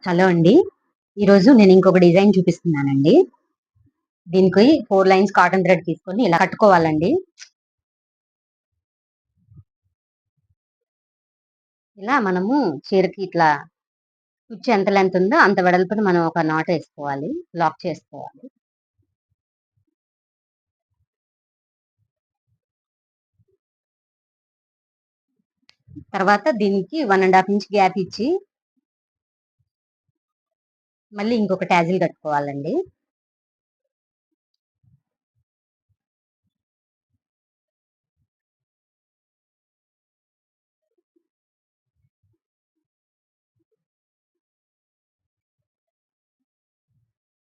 Hello అండి. ఈరోజు నేను ఇంకొక డిజైన్ చూపిస్తున్నానండి. దీనికి 4 లైన్స్ కాటన్ థ్రెడ్ తీసుకొని ఇలా కట్టుకోవాలండి. ఇలా మనము చీరకి ఇట్లా కుచ్చు ఎంత లెంత్ ఉందో అంత వెడల్పున మనం ఒక నాట్ ఏసుకోవాలి. లాక్ చేసుకోవాలి. తర్వాత దీనికి 1 ½ ఇంచ్ గ్యాప్ ఇచ్చి మళ్ళీ ఇంకొక టాజిల్ కట్టుకోవాలండి.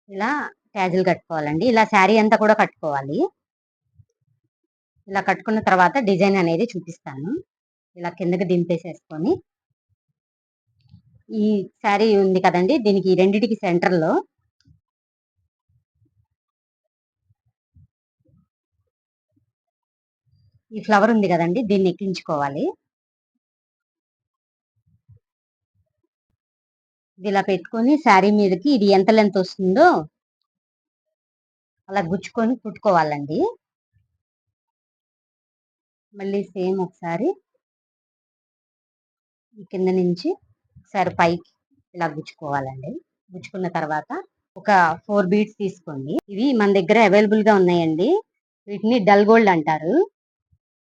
ఇలా టాజిల్ కట్టుకోవాలండి. ఇలా శారీ అంతా కూడా కట్టుకోవాలి. ఇలా కట్టుకున్న తర్వాత డిజైన్ అనేది చూపిస్తాను. ఇలా కిందకి దింపేసేసుకొని ఈ శారీ ఉంది కదండి, దీనికి ఈ రెండిటికి సెంటర్‌లో ఈ ఫ్లవర్ ఉంది కదండి, దీన్ని ఎక్కించుకోవాలి. ఇది ఇలా పెట్టుకొని శారీ మీదకి ఇది ఎంత లెంత్ వస్తుందో అలా గుచ్చుకొని కుట్టుకోవాలండి. మళ్ళీ సేమ్ ఒకసారి ఈ కింద నుంచి ఒకసారి పైకి ఇలా గుచ్చుకోవాలండి. గుచ్చుకున్న తర్వాత ఒక 4 బీడ్స్ తీసుకోండి. ఇవి మన దగ్గర అవైలబుల్ గా ఉన్నాయండి. వీటిని డల్ గోల్డ్ అంటారు.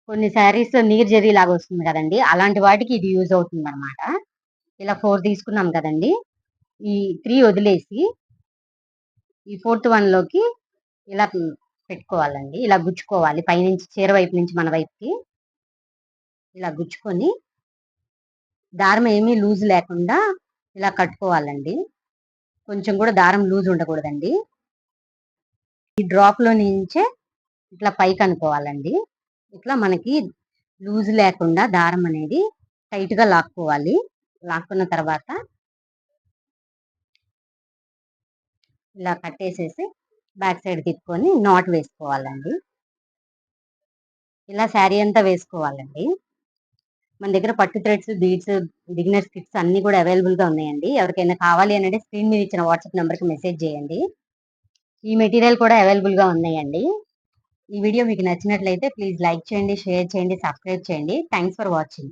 కొన్ని శారీస్ లో నీర్ జరీ లాగా వస్తుంది కదండి, అలాంటి వాటికి ఇది యూజ్ అవుతుంది అనమాట. ఇలా 4 తీసుకున్నాం కదండి, ఈ 3 వదిలేసి ఈ 4th వన్ లోకి ఇలా పెట్టుకోవాలండి. ఇలా గుచ్చుకోవాలి పైనుంచి, చీర వైపు నుంచి మన వైపుకి ఇలా గుచ్చుకొని దారం ఏమీ లూజ్ లేకుండా ఇలా కట్టుకోవాలండి. కొంచెం కూడా దారం లూజ్ ఉండకూడదండి. ఈ డ్రాప్ లో నుంచే ఇట్లా పైకి అనుకోవాలండి. ఇట్లా మనకి లూజ్ లేకుండా దారం అనేది టైట్ గా లాక్కోవాలి. లాక్కున్న తర్వాత ఇలా కట్టేసేసి బ్యాక్ సైడ్ తిప్పుకొని నాట్ వేసుకోవాలండి. ఇలా శారీ అంతా వేసుకోవాలండి. మన దగ్గర పట్టు థ్రెడ్స్, బీడ్స్, బిగినర్స్ కిట్స్ అన్ని కూడా అవైలబుల్ గా ఉన్నాయండి. ఎవరికైనా కావాలి అంటే స్క్రీన్ మీద ఇచ్చిన వాట్సాప్ నెంబర్ కి మెసేజ్ చేయండి. ఈ మెటీరియల్ కూడా అవైలబుల్ గా ఉన్నాయండి. ఈ వీడియో మీకు నచ్చినట్లయితే ప్లీజ్ లైక్ చేయండి, షేర్ చేయండి, సబ్స్క్రైబ్ చేయండి. Thanks for watching.